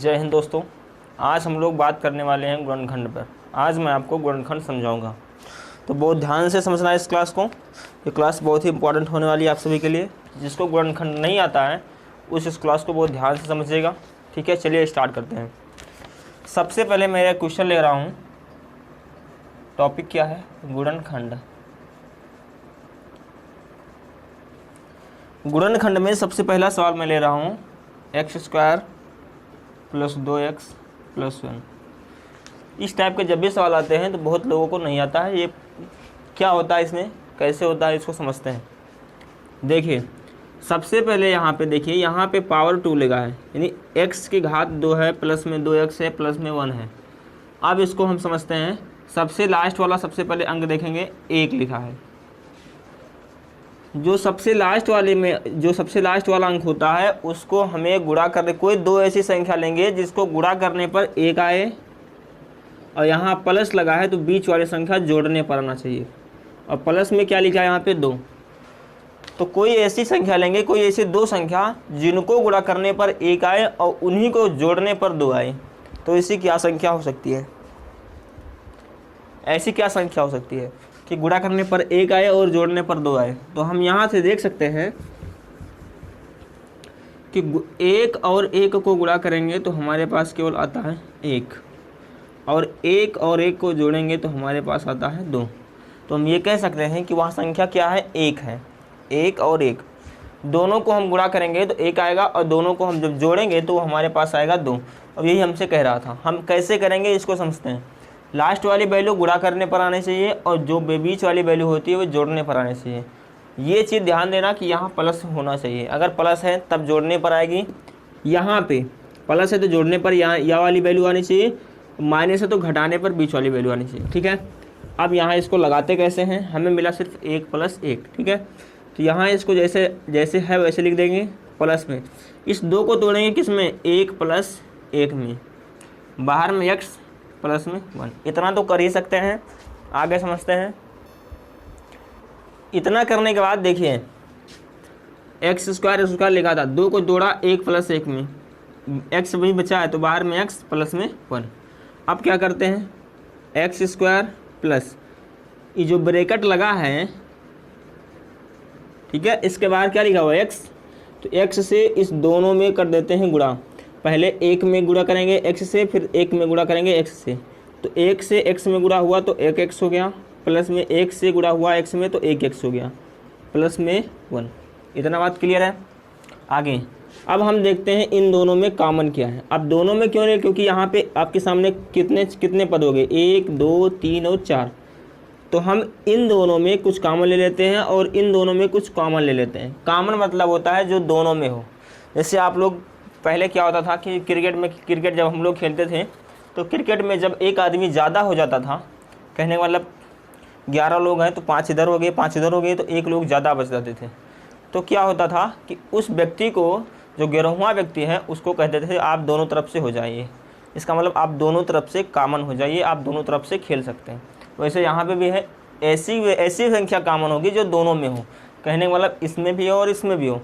जय हिंद दोस्तों। आज हम लोग बात करने वाले हैं गुणनखंड पर। आज मैं आपको गुणनखंड समझाऊंगा, तो बहुत ध्यान से समझना है इस क्लास को। ये क्लास बहुत ही इंपॉर्टेंट होने वाली है आप सभी के लिए। जिसको गुणनखंड नहीं आता है इस क्लास को बहुत ध्यान से समझिएगा। ठीक है, चलिए स्टार्ट करते हैं। सबसे पहले मैं क्वेश्चन ले रहा हूँ। टॉपिक क्या है? गुणनखंड। गुणनखंड में सबसे पहला सवाल मैं ले रहा हूँ x² + 2x + 1। इस टाइप के जब भी सवाल आते हैं तो बहुत लोगों को नहीं आता है। ये क्या होता है, इसमें कैसे होता है, इसको समझते हैं। देखिए, सबसे पहले यहाँ पे देखिए, यहाँ पे पावर 2 लगा है, यानी x की घात 2 है, प्लस में 2x है, प्लस में 1 है। अब इसको हम समझते हैं। सबसे लास्ट वाला सबसे पहले अंक देखेंगे, 1 लिखा है। जो सबसे लास्ट वाला अंक होता है उसको हमें गुणा करने, कोई दो ऐसी संख्या लेंगे जिसको गुणा करने पर 1 आए, और यहाँ प्लस लगा है तो बीच वाली संख्या जोड़ने पर आना चाहिए। और प्लस में क्या लिखा है यहाँ पे? 2। तो कोई ऐसी संख्या लेंगे, कोई ऐसी दो संख्या जिनको गुणा करने पर 1 आए और उन्हीं को जोड़ने पर 2 आए। तो ऐसी क्या संख्या हो सकती है? ऐसी क्या संख्या हो सकती है कि गुणा करने पर 1 आए और जोड़ने पर 2 आए? तो हम यहाँ से देख सकते हैं कि 1 और 1 को गुणा करेंगे तो हमारे पास केवल आता है 1, और 1 और 1 को जोड़ेंगे तो हमारे पास आता है 2। तो हम ये कह सकते हैं कि वहाँ संख्या क्या है? 1 है। 1 और 1 दोनों को हम गुणा करेंगे तो 1 आएगा, और दोनों को हम जब जोड़ेंगे तो हमारे पास आएगा 2। अब यही हमसे कह रहा था। हम कैसे करेंगे इसको समझते हैं। लास्ट वाली वैल्यू गुणा करने पर आने चाहिए, और जो बीच वाली वैल्यू होती है वो जोड़ने पर आने चाहिए। ये चीज़ ध्यान देना कि यहाँ प्लस होना चाहिए। अगर प्लस है तब जोड़ने पर आएगी। यहाँ पे प्लस है तो जोड़ने पर यहाँ यह वाली वैल्यू आनी चाहिए, माइनस है तो घटाने पर बीच वाली वैल्यू आनी चाहिए। ठीक है, अब यहाँ इसको लगाते कैसे हैं? हमें मिला सिर्फ 1 + 1। ठीक है, तो यहाँ इसको जैसे जैसे है वैसे लिख देंगे प्लस में। इस 2 को तोड़ेंगे किस में? 1 + 1 में। बाहर में x, प्लस में 1। इतना तो कर ही सकते हैं। आगे समझते हैं। इतना करने के बाद देखिए, x² लिखा था, 2 को जोड़ा 1 + 1 में, x वही बचा है तो बाहर में x, प्लस में 1। अब क्या करते हैं? x² प्लस ये जो ब्रैकेट लगा है, ठीक है, इसके बाहर क्या लिखा हुआ है? x। तो x से इस दोनों में कर देते हैं गुणा। पहले 1 में गुणा करेंगे x से, फिर 1 में गुणा करेंगे x से। तो 1 से x में गुणा हुआ तो 1x हो गया, प्लस में 1 से गुणा हुआ x में तो 1x हो गया, प्लस में 1। इतना बात क्लियर है? आगे अब हम देखते हैं इन दोनों में कॉमन क्या है। अब दोनों में क्यों नहीं? क्योंकि यहाँ पे आपके सामने कितने पद हो गए? 1, 2, 3 और 4। तो हम इन दोनों में कुछ कॉमन ले लेते हैं और इन दोनों में कुछ कॉमन ले लेते हैं। कॉमन मतलब होता है जो दोनों में हो। जैसे आप लोग पहले क्या होता था कि क्रिकेट जब हम लोग खेलते थे तो क्रिकेट में जब एक आदमी ज़्यादा हो जाता था, कहने का मतलब 11 लोग हैं तो 5 इधर हो गए, 5 इधर हो गए, तो एक लोग ज़्यादा बच जाते थे। तो क्या होता था कि उस व्यक्ति को, जो 11वां व्यक्ति है, उसको कह देते थे आप दोनों तरफ से हो जाइए। इसका मतलब आप दोनों तरफ से कॉमन हो जाइए, आप दोनों तरफ से खेल सकते हैं। वैसे यहाँ पे भी है, ऐसी संख्या कॉमन होगी जो दोनों में हो। कहने का मतलब इसमें भी हो और इसमें भी हो।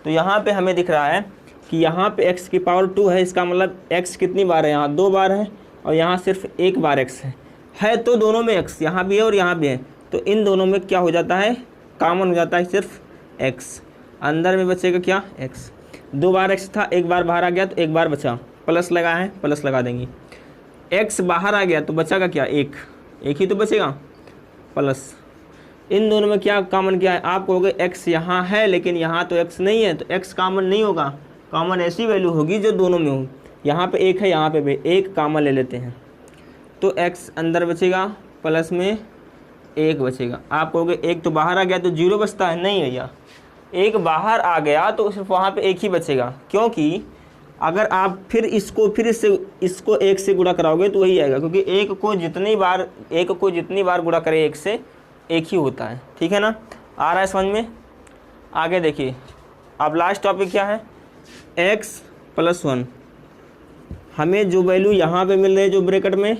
तो यहाँ पे हमें दिख रहा है कि यहाँ पे x की पावर 2 है। इसका मतलब x कितनी बार है? यहाँ 2 बार है, और यहाँ सिर्फ 1 बार x है तो दोनों में x यहाँ भी है और यहाँ भी है। तो इन दोनों में क्या हो जाता है? कॉमन हो जाता है सिर्फ x। अंदर में बचेगा क्या? x। 2 बार x था, 1 बार बाहर आ गया तो 1 बार बचा, प्लस लगा है, प्लस लगा देंगे। x बाहर आ गया तो बचेगा क्या? 1 ही तो बचेगा, प्लस। इन दोनों में क्या कॉमन क्या है? आप कहोगे x यहाँ है लेकिन यहाँ तो x नहीं है, तो x कॉमन नहीं होगा। कॉमन ऐसी वैल्यू होगी जो दोनों में हो। यहाँ पे 1 है, यहाँ पे भी 1 कॉमन ले लेते हैं तो x अंदर बचेगा, प्लस में 1 बचेगा। आप कहोगे 1 तो बाहर आ गया तो 0 बचता है। नहीं भैया, 1 बाहर आ गया तो सिर्फ वहाँ पे 1 ही बचेगा, क्योंकि अगर आप फिर इसको 1 से गुणा कराओगे तो वही आएगा, क्योंकि 1 को जितनी बार गुणा करे 1 से 1 ही होता है। ठीक है ना? आ रहा है समझ में? आगे देखिए, अब लास्ट टॉपिक क्या है? x + 1। हमें जो वैल्यू यहाँ पे मिल रही है जो ब्रैकेट में,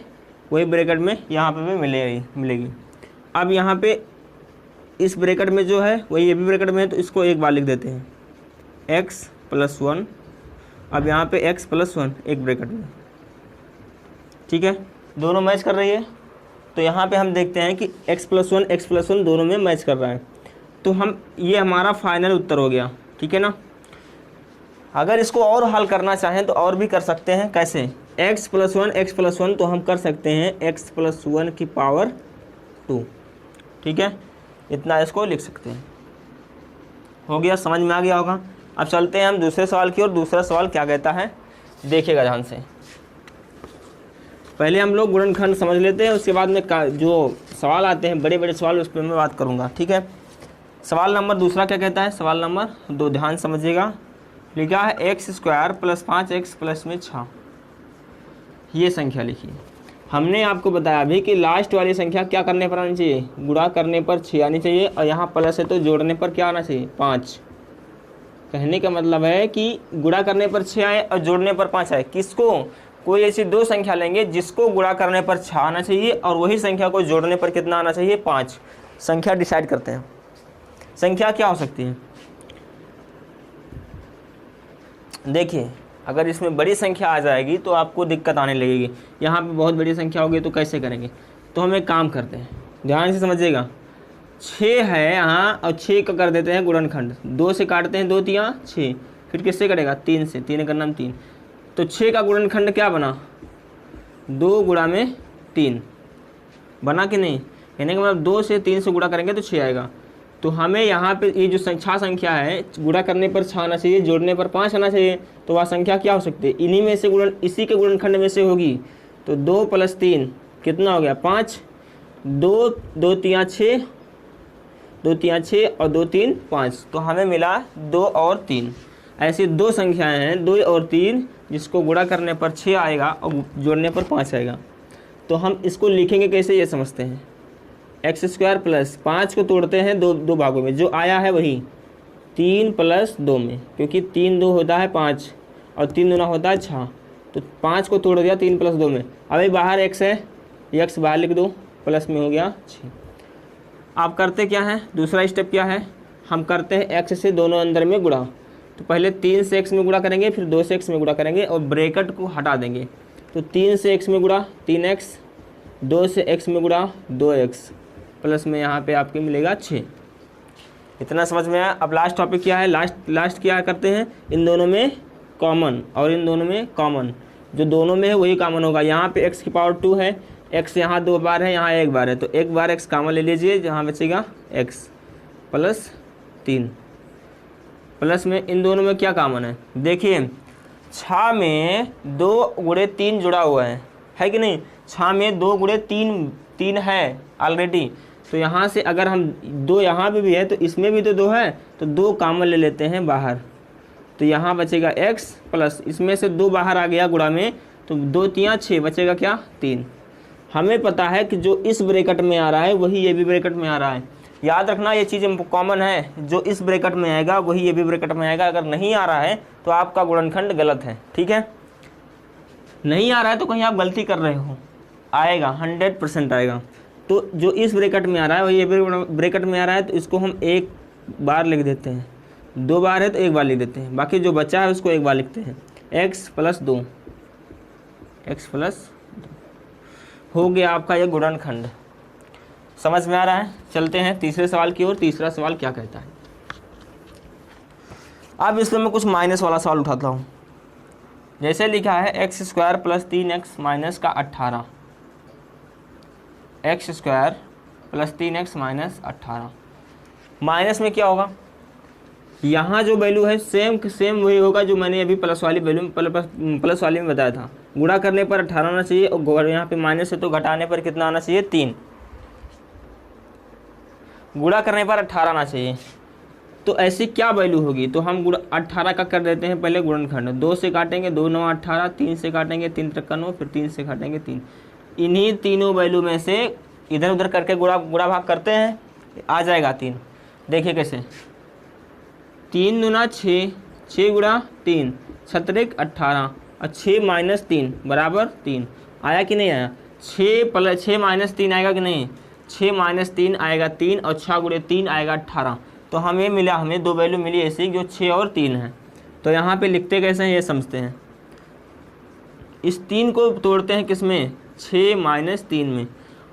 वही ब्रैकेट में यहाँ पे भी मिलेगी। अब यहाँ पे इस ब्रैकेट में जो है वही ये भी ब्रैकेट में है, तो इसको एक बार लिख देते हैं x + 1, अब यहाँ पे x + 1 एक ब्रैकेट में, ठीक है, दोनों मैच कर रही है। तो यहाँ पे हम देखते हैं कि x + 1 दोनों में मैच कर रहा है। तो हम ये हमारा फाइनल उत्तर हो गया, ठीक है ना। अगर इसको और हल करना चाहें तो और भी कर सकते हैं। कैसे? x + 1 तो हम कर सकते हैं x + 1 की पावर 2, ठीक है, इतना इसको लिख सकते हैं। हो गया, समझ में आ गया होगा। अब चलते हैं हम दूसरे सवाल की ओर। दूसरा सवाल क्या कहता है, देखिएगा ध्यान से। पहले हम लोग गुणनखंड समझ लेते हैं, उसके बाद में जो सवाल आते हैं बड़े बड़े सवाल, उस पर मैं बात करूँगा, ठीक है। सवाल नंबर दूसरा क्या कहता है, सवाल नंबर 2, ध्यान समझिएगा। लिखा है x² + 5x + में 6, ये संख्या लिखिए। हमने आपको बताया अभी कि लास्ट वाली संख्या क्या करने पर आनी चाहिए, गुणा करने पर 6 आनी चाहिए, और यहाँ प्लस है तो जोड़ने पर क्या आना चाहिए, 5। कहने का मतलब है कि गुणा करने पर 6 आए और जोड़ने पर 5 आए। किसको? कोई ऐसी दो संख्या लेंगे जिसको गुणा करने पर 6 आना चाहिए और वही संख्या को जोड़ने पर कितना आना चाहिए, 5। संख्या डिसाइड करते हैं। संख्या क्या हो सकती है, देखिए, अगर इसमें बड़ी संख्या आ जाएगी तो आपको दिक्कत आने लगेगी। यहाँ पे बहुत बड़ी संख्या होगी तो कैसे करेंगे, तो हम एक काम करते हैं, ध्यान से समझिएगा। 6 है यहाँ और 6 का कर देते हैं गुणनखंड। 2 से काटते हैं, 2 तिया 6, फिर किससे कटेगा, 3 से, 3 का नाम 3। तो 6 का गुणनखंड क्या बना, 2 गुणा में 3 बना कि नहीं। कहने का मतलब 2 से 3 से गुणा करेंगे तो 6 आएगा। तो हमें यहाँ पे ये जो संख्या है, गुणा करने पर 6 आना चाहिए, जोड़ने पर 5 आना चाहिए। तो वह संख्या क्या हो सकती है, इन्हीं में से इसी के गुणनखंड में से होगी। तो 2 + 3 कितना हो गया, 5। 2 तिया 6, 2 तिया 6 और 2 3 5, तो हमें मिला 2 और 3। ऐसी दो संख्याएं हैं, 2 और 3, जिसको गुणा करने पर 6 आएगा और जोड़ने पर 5 आएगा। तो हम इसको लिखेंगे कैसे, ये समझते हैं। x² + 5 को तोड़ते हैं दो भागों में, जो आया है वही 3 + 2 में, क्योंकि 3 2 होता है 5 और 3 दूना होता है 6। तो 5 को तोड़ दिया 3 + 2 में। अभी बाहर x है, x बाहर लिख दो, प्लस में हो गया 6। आप करते क्या है, दूसरा स्टेप क्या है, हम करते हैं x से दोनों अंदर में गुणा। तो पहले 3 से x में गुणा करेंगे, फिर 2 से x में गुणा करेंगे और ब्रैकेट को हटा देंगे। तो 3 से x में गुणा 3x, 2 से x में गुणा 2x, प्लस में यहाँ पे आपके मिलेगा 6। इतना समझ में आया। अब लास्ट टॉपिक क्या है, लास्ट क्या करते हैं, इन दोनों में कॉमन और इन दोनों में कॉमन, जो दोनों में है वही कॉमन होगा। यहाँ पे x की पावर 2 है, x यहाँ 2 बार है, यहाँ 1 बार है, तो 1 बार x कॉमन ले लीजिए, जहाँ बचेगा x + 3। प्लस में इन दोनों में क्या कॉमन है, देखिए 6 में 2 × 3 जुड़ा हुआ है कि नहीं। 6 में 2 × 3 है ऑलरेडी। तो यहाँ से अगर हम 2 यहाँ पे भी है तो इसमें भी तो 2 है, तो 2 कॉमन ले लेते हैं बाहर। तो यहाँ बचेगा x प्लस इसमें से 2 बाहर आ गया गुणा में, तो 2 तिया 6, बचेगा क्या, 3। हमें पता है कि जो इस ब्रैकेट में आ रहा है वही ये भी ब्रैकेट में आ रहा है। याद रखना ये चीज़ कॉमन है, जो इस ब्रैकेट में आएगा वही ये भी ब्रैकेट में आएगा। अगर नहीं आ रहा है तो आपका गुणनखंड गलत है, ठीक है। नहीं आ रहा है तो कहीं आप गलती कर रहे हो, आएगा 100% आएगा। तो जो इस ब्रैकेट में आ रहा है वही ये ब्रैकेट में आ रहा है, तो इसको हम 1 बार लिख देते हैं। 2 बार है तो 1 बार लिख देते हैं, बाकी जो बचा है उसको 1 बार लिखते हैं। x + 2, x + 2 हो गया आपका ये गुणनखंड। समझ में आ रहा है। चलते हैं तीसरे सवाल की ओर। तीसरा सवाल क्या कहता है, अब इसमें मैं कुछ माइनस वाला सवाल उठाता हूँ। जैसे लिखा है x² + 3x - का 18, x² + 3x - 18। माइनस में क्या होगा, यहाँ जो वैल्यू है सेम वही होगा जो मैंने अभी प्लस वाली में बताया था। गुणा करने पर 18 आना चाहिए और यहाँ पे माइनस है तो घटाने पर कितना आना चाहिए, 3। गुणा करने पर 18 आना चाहिए। तो ऐसी क्या वैल्यू होगी, तो हम 18 का कर देते हैं पहले गुणनखंड। 2 से काटेंगे 2 9 18, 3 से काटेंगे 3 3 9, फिर 3 से काटेंगे 3। इन्हीं तीनों वैल्यू में से इधर उधर करके गुणा भाग करते हैं, आ जाएगा 3। देखिए कैसे, 3 दूना 6, 6 गुणा 3 छत्रिक 18 और 6 - 3 बराबर 3। आया कि नहीं आया, 6 + 6 - 3 आएगा कि नहीं, 6 - 3 आएगा 3 और 6 × 3 आएगा 18। तो हमें मिला, हमें 2 वैल्यू मिली ऐसी जो 6 और 3 है। तो यहाँ पे लिखते कैसे हैं ये समझते हैं। इस 3 को तोड़ते हैं किस में, 6 - 3 में।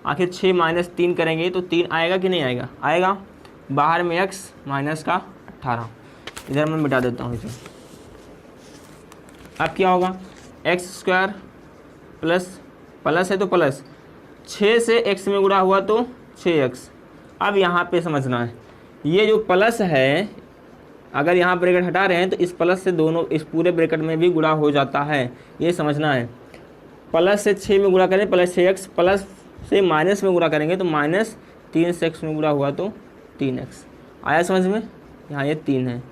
आखिर 6 - 3 करेंगे तो 3 आएगा कि नहीं आएगा, आएगा। बाहर में x माइनस का 18, इधर मैं मिटा देता हूँ इसे। अब क्या होगा, x² प्लस है तो प्लस 6 से x में गुणा हुआ तो 6x। अब यहाँ पे समझना है, ये जो प्लस है अगर यहाँ ब्रैकेट हटा रहे हैं तो इस प्लस से दोनों इस पूरे ब्रैकेट में भी गुणा हो जाता है, ये समझना है। प्लस से 6 में गुणा करें प्लस 6x, प्लस से माइनस में गुणा करेंगे तो -3 से x में गुणा हुआ तो 3x। आया समझ में, यहाँ ये 3 है।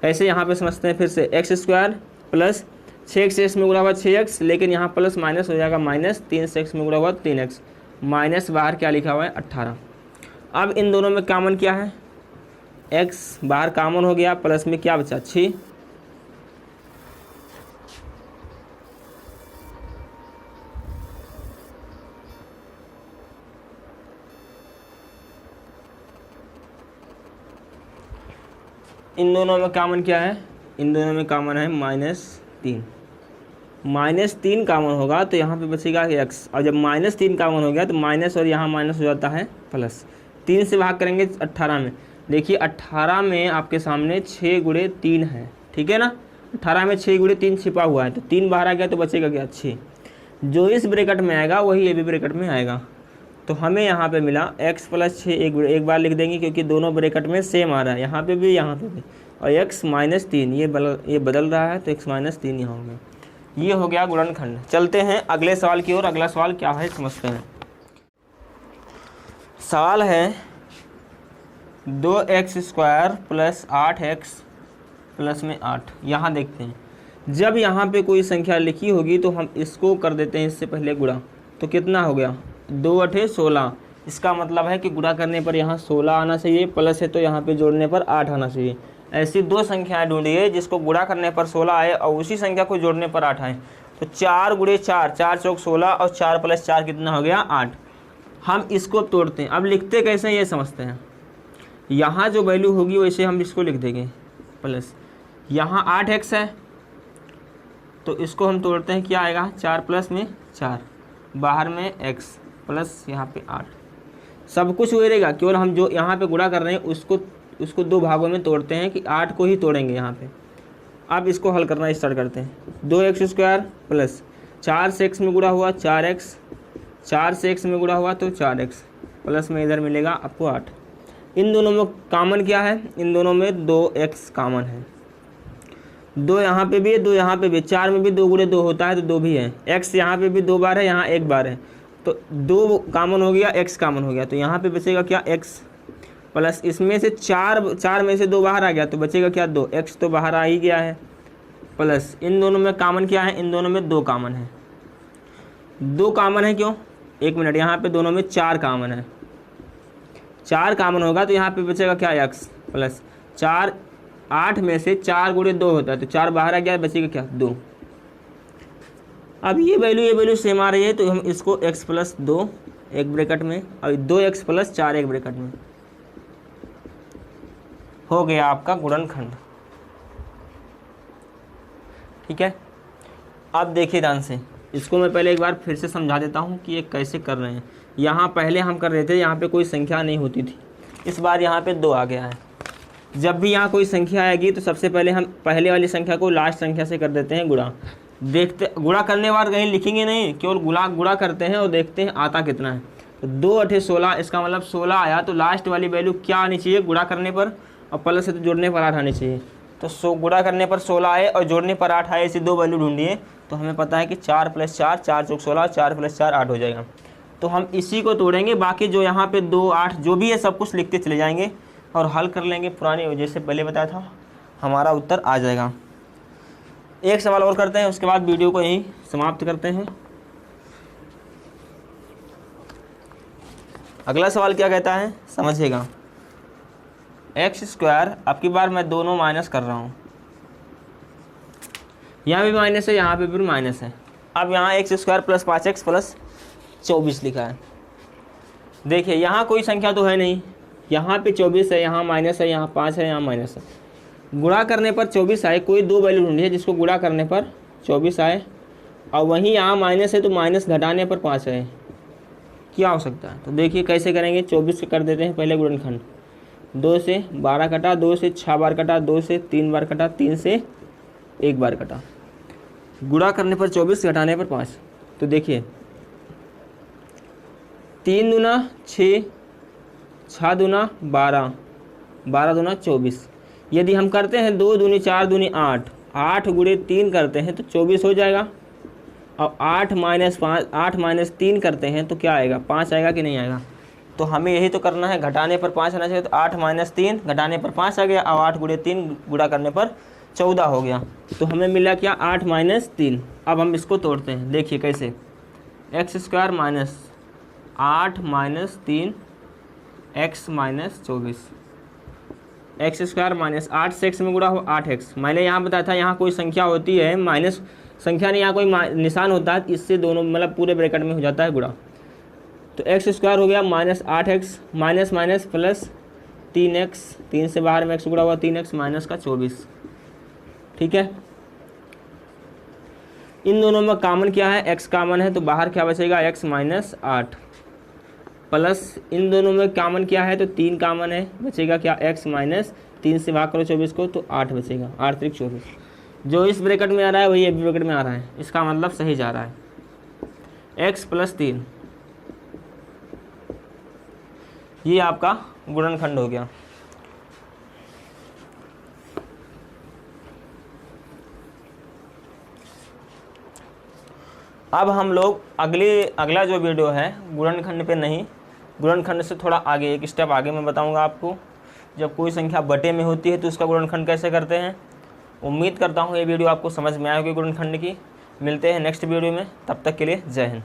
ऐसे यहाँ पे समझते हैं फिर से, x² प्लस 6x से x में गुणा हुआ 6x, लेकिन यहाँ प्लस माइनस हो जाएगा, -3 से x में गुणा हुआ 3x, माइनस बाहर क्या लिखा हुआ है 18। अब इन दोनों में कॉमन क्या है, x बाहर कॉमन हो गया, प्लस में क्या बचा 6, इन दोनों में कॉमन क्या है, इन दोनों में कॉमन है -3। -3 कॉमन होगा तो यहाँ पे बचेगा x, और जब -3 कॉमन हो गया तो माइनस और यहाँ माइनस हो जाता है प्लस। 3 से भाग करेंगे 18 में, देखिए 18 में आपके सामने 6 × 3 है, ठीक है ना। 18 में 6 × 3 छिपा हुआ है, तो 3 बाहर आ गया तो बचेगा क्या 6। जो इस ब्रैकेट में आएगा वही ये भी ब्रैकेट में आएगा। तो हमें यहाँ पे मिला x + 6, एक बार लिख देंगे क्योंकि दोनों ब्रैकेट में सेम आ रहा है, यहाँ पे भी यहाँ पे भी, और x - 3 ये बदल रहा है तो x - 3 यहाँ हो गया। ये हो गया गुणनखंड। चलते हैं अगले सवाल की ओर। अगला सवाल क्या है समझते हैं। सवाल है 2x² + 8x प्लस में 8। यहाँ देखते हैं, जब यहाँ पे कोई संख्या लिखी होगी तो हम इसको कर देते हैं इससे पहले गुणा, तो कितना हो गया 2 × 8 = 16। इसका मतलब है कि गुणा करने पर यहाँ 16 आना चाहिए, प्लस है तो यहाँ पे जोड़ने पर 8 आना चाहिए। ऐसी 2 संख्याएं ढूंढिए जिसको गुणा करने पर 16 आए और उसी संख्या को जोड़ने पर 8 आए। तो 4 × 4, 4 × 4 = 16 और 4 + 4 कितना हो गया 8। हम इसको अब तोड़ते हैं। अब लिखते कैसे हैं ये समझते हैं। यहाँ जो वैल्यू होगी वैसे हम इसको लिख देंगे प्लस, यहाँ 8x है तो इसको हम तोड़ते हैं, क्या आएगा 4 प्लस में 4, बाहर में x प्लस यहाँ पे 8। सब कुछ वही रहेगा, केवल हम जो यहाँ पे गुणा कर रहे हैं उसको 2 भागों में तोड़ते हैं कि 8 को ही तोड़ेंगे यहाँ पे। अब इसको हल करना स्टार्ट करते हैं। 2x² प्लस 4 से x में गुणा हुआ 4x, 4 से x में गुणा हुआ तो 4x, प्लस में इधर मिलेगा आपको 8। इन दोनों में कॉमन क्या है, इन दोनों में 2x कॉमन है। 2 यहाँ पे भी है, 2 यहाँ पे भी, 4 में भी 2 × 2 होता है तो 2 भी है। x यहाँ पे भी 2 बार है, यहाँ 1 बार है, तो 2 कॉमन हो गया, x कॉमन हो गया, तो यहाँ पे बचेगा क्या x, प्लस इसमें से 4 में से 2 बाहर आ गया तो बचेगा क्या 2, x तो बाहर आ ही गया है, प्लस इन दोनों में कॉमन क्या है, इन दोनों में 2 कॉमन है। 2 कॉमन है क्यों, 1 मिनट, यहाँ पे दोनों में 4 कॉमन है। 4 कॉमन होगा तो यहाँ पे बचेगा क्या x, प्लस 4, 8 में से 4 × 2 होता है तो 4 बाहर आ गया, बचेगा क्या 2। अब ये वैल्यू सेम आ रही है तो हम इसको x + 2 एक ब्रैकेट में और 2x + 4 एक ब्रैकेट में, हो गया आपका गुणनखंड। ठीक है, अब देखिए ध्यान से, इसको मैं पहले एक बार फिर से समझा देता हूँ कि ये कैसे कर रहे हैं। यहाँ पहले हम कर रहे थे, यहाँ पे कोई संख्या नहीं होती थी, इस बार यहाँ पे 2 आ गया है। जब भी यहाँ कोई संख्या आएगी तो सबसे पहले हम पहले वाली संख्या को लास्ट संख्या से कर देते हैं गुणा। देखते, गुणा करने बाद कहीं लिखेंगे नहीं, केवल गुणा करते हैं और देखते हैं आता कितना है। तो 2 × 8 = 16, इसका मतलब 16 आया, तो लास्ट वाली वैल्यू क्या आनी चाहिए गुणा करने पर, और प्लस से तो जोड़ने पर 8 आनी चाहिए। तो गुणा करने पर 16 आए और जोड़ने पर 8 आए, ऐसी 2 वैल्यू ढूंढिए तो हमें पता है कि 4 + 4, 4 × 16, 4 + 4 8 हो जाएगा। तो हम इसी को तोड़ेंगे, बाकी जो यहाँ पे 2, 8 जो भी है सब कुछ लिखते चले जाएंगे और हल कर लेंगे पुरानी जैसे पहले बताया था, हमारा उत्तर आ जाएगा। एक सवाल और करते हैं, उसके बाद वीडियो को यहीं समाप्त करते हैं। अगला सवाल क्या कहता है समझिएगा। x², अब की बार मैं दोनों माइनस कर रहा हूँ, यहाँ भी माइनस है, यहाँ पे भी माइनस है। अब यहाँ x² + 5x + 24 लिखा है। देखिए यहाँ कोई संख्या तो है नहीं, यहाँ पे 24 है, यहाँ माइनस है, यहाँ 5 है, यहाँ माइनस है। गुणा करने पर 24 आए, कोई दो वैल्यू ढूंढी है जिसको गुणा करने पर 24 आए, और वहीं यहाँ माइनस है तो माइनस घटाने पर 5 आए, क्या हो सकता है? तो देखिए कैसे करेंगे। 24 कर देते हैं पहले गुणनखंड। 2 से 12 कटा, 2 से 6 बार कटा, 2 से 3 बार कटा, 3 से 1 बार कटा। गुणा करने पर 24, घटाने पर 5। तो देखिए 3 दूना 6, 6 दूना 12, 12 दूना 24। यदि हम करते हैं 2 दूनी 4 दूनी 8, 8 गुणे 3 करते हैं तो 24 हो जाएगा। और 8 माइनस 5, 8 माइनस 3 करते हैं तो क्या आएगा? 5 आएगा कि नहीं आएगा? तो हमें यही तो करना है, घटाने पर 5 आना चाहिए। तो 8 माइनस 3 घटाने पर 5 आ गया, और 8 गुणे 3 गुणा करने पर 14 हो गया। तो हमें मिला क्या? 8 माइनस 3। अब हम इसको तोड़ते हैं, देखिए कैसे। X square minus 8 minus 3 x minus 24। X square minus 8 से एक्स में गुणा हो 8x। मैंने यहाँ बताया था यहाँ कोई संख्या होती है माइनस संख्या नहीं, यहाँ कोई निशान होता है, इससे दोनों मतलब पूरे ब्रैकेट में हो जाता है गुणा। तो एक्स स्क्वायर हो गया minus 8x, minus minus plus 3x, 3 से बाहर में x गुणा हुआ 3x माइनस का 24। ठीक है, इन दोनों में कॉमन क्या है? x कॉमन है, तो बाहर क्या बचेगा? x माइनस 8 प्लस इन दोनों में कॉमन क्या है? तो 3 कॉमन है, बचेगा क्या? x माइनस 3 से भाग करो 24 को तो 8 बचेगा, 8 त्रिक 24। जो इस ब्रैकेट में आ रहा है वही इस ब्रैकेट में आ रहा है, इसका मतलब सही जा रहा है। x प्लस 3, ये आपका गुणनखंड हो गया। अब हम लोग अगला जो वीडियो है गुणनखंड पे नहीं, गुणनखंड से थोड़ा आगे, एक स्टेप आगे मैं बताऊंगा आपको। जब कोई संख्या बटे में होती है तो उसका गुणनखंड कैसे करते हैं। उम्मीद करता हूँ ये वीडियो आपको समझ में आया होगी गुणनखंड की। मिलते हैं नेक्स्ट वीडियो में, तब तक के लिए जय हिंद।